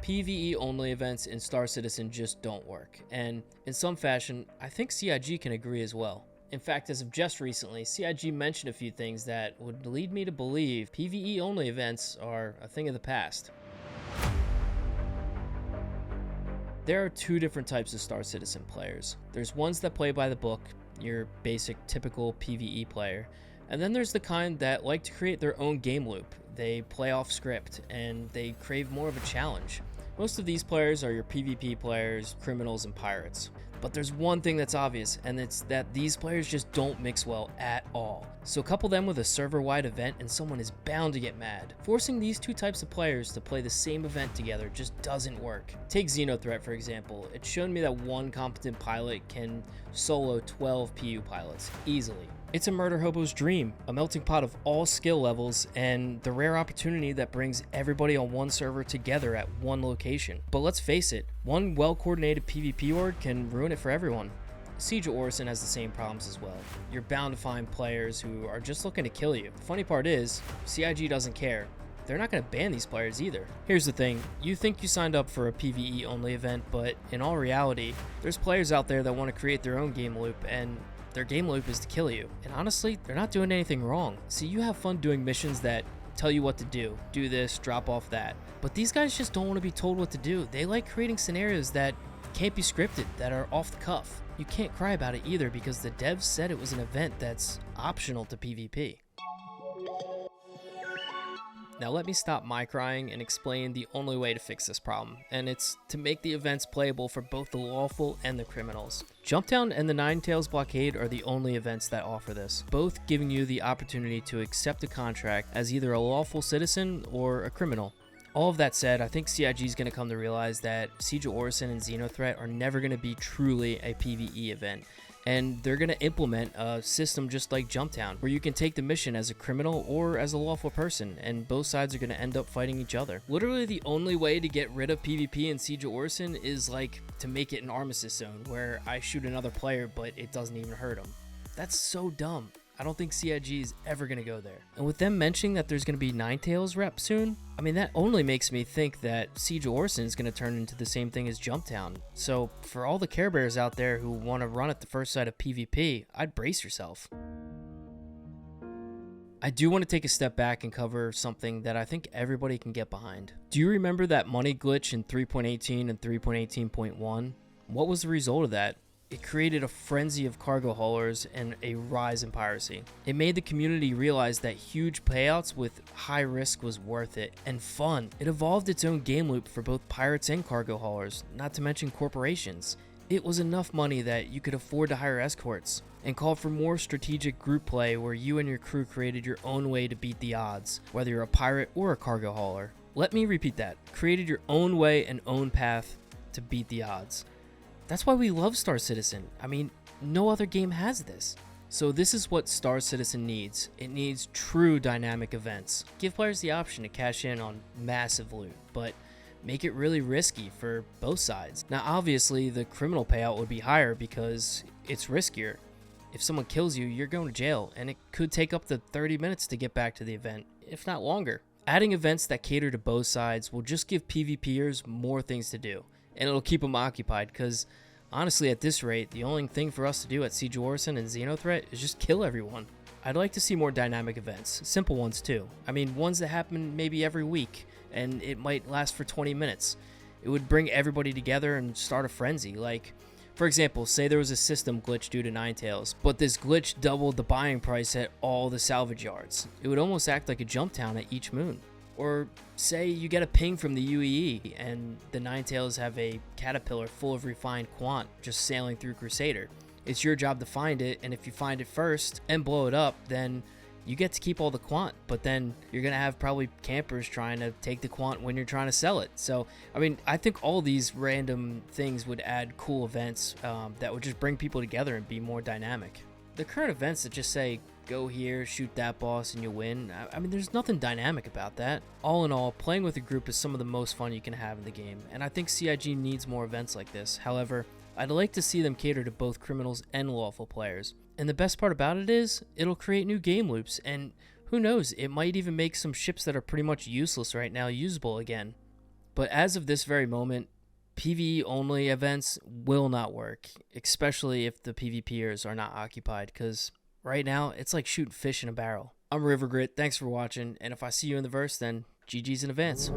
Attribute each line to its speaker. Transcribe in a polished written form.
Speaker 1: PvE only events in Star Citizen just don't work, and in some fashion, I think CIG can agree as well. In fact, as of just recently, CIG mentioned a few things that would lead me to believe PvE only events are a thing of the past. There are two different types of Star Citizen players. There's ones that play by the book, your basic typical PvE player, and then there's the kind that like to create their own game loop. They play off script and they crave more of a challenge. Most of these players are your PvP players, criminals, and pirates. But there's one thing that's obvious, and it's that these players just don't mix well at all. So couple them with a server-wide event and someone is bound to get mad. Forcing these two types of players to play the same event together just doesn't work. Take Xenothreat for example. It's shown me that one competent pilot can solo 12 PU pilots easily. It's a murder hobo's dream, a melting pot of all skill levels, and the rare opportunity that brings everybody on one server together at one location. But let's face it, one well-coordinated PvP org can ruin it for everyone. Siege of Orison has the same problems as well. You're bound to find players who are just looking to kill you. The funny part is, CIG doesn't care. They're not going to ban these players either. Here's the thing, you think you signed up for a PvE only event, but in all reality, there's players out there that want to create their own game loop, and their game loop is to kill you. And honestly, they're not doing anything wrong. See, you have fun doing missions that tell you what to do. Do this, drop off that. But these guys just don't want to be told what to do. They like creating scenarios that can't be scripted, that are off the cuff. You can't cry about it either because the devs said it was an event that's optional to PvP. Now let me stop my crying and explain the only way to fix this problem, and it's to make the events playable for both the lawful and the criminals. Jumptown and the Ninetales Blockade are the only events that offer this, both giving you the opportunity to accept a contract as either a lawful citizen or a criminal. All of that said, I think CIG is going to come to realize that Siege of Orison and Xenothreat are never going to be truly a PvE event. And they're going to implement a system just like Jumptown, where you can take the mission as a criminal or as a lawful person, and both sides are going to end up fighting each other. Literally the only way to get rid of PvP in Siege of Orison is like to make it an armistice zone, where I shoot another player but it doesn't even hurt him. That's so dumb. I don't think CIG is ever going to go there. And with them mentioning that there's going to be Ninetales rep soon, I mean, that only makes me think that Siege of Orison is going to turn into the same thing as Jumptown. So for all the Care Bears out there who want to run at the first sight of PvP, I'd brace yourself. I do want to take a step back and cover something that I think everybody can get behind. Do you remember that money glitch in 3.18 and 3.18.1? What was the result of that? It created a frenzy of cargo haulers and a rise in piracy. It made the community realize that huge payouts with high risk was worth it and fun. It evolved its own game loop for both pirates and cargo haulers, not to mention corporations. It was enough money that you could afford to hire escorts, and called for more strategic group play where you and your crew created your own way to beat the odds, whether you're a pirate or a cargo hauler. Let me repeat that. Created your own way and own path to beat the odds. That's why we love Star Citizen. I mean, no other game has this. So this is what Star Citizen needs. It needs true dynamic events. Give players the option to cash in on massive loot, but make it really risky for both sides. Now obviously the criminal payout would be higher because it's riskier. If someone kills you, you're going to jail, and it could take up to 30 minutes to get back to the event, if not longer. Adding events that cater to both sides will just give PvPers more things to do. And it'll keep them occupied, because honestly at this rate, the only thing for us to do at Siege of Orison and Xenothreat is just kill everyone. I'd like to see more dynamic events, simple ones too. I mean, ones that happen maybe every week, and it might last for 20 minutes. It would bring everybody together and start a frenzy. Like, for example, say there was a system glitch due to Ninetales, but this glitch doubled the buying price at all the salvage yards. It would almost act like a Jumptown at each moon. Or say you get a ping from the UEE and the Ninetales have a caterpillar full of refined quant just sailing through Crusader. It's your job to find it, and if you find it first and blow it up, then you get to keep all the quant, but then you're going to have probably campers trying to take the quant when you're trying to sell it. So, I mean, I think all these random things would add cool events that would just bring people together and be more dynamic. The current events that just say, go here, shoot that boss, and you win. I mean, there's nothing dynamic about that. All in all, playing with a group is some of the most fun you can have in the game, and I think CIG needs more events like this. However, I'd like to see them cater to both criminals and lawful players. And the best part about it is, it'll create new game loops, and who knows, it might even make some ships that are pretty much useless right now usable again. But as of this very moment, PvE only events will not work, especially if the PvPers are not occupied, because right now it's like shooting fish in a barrel. I'm Rivergrit, thanks for watching, and if I see you in the verse, then GG's in advance.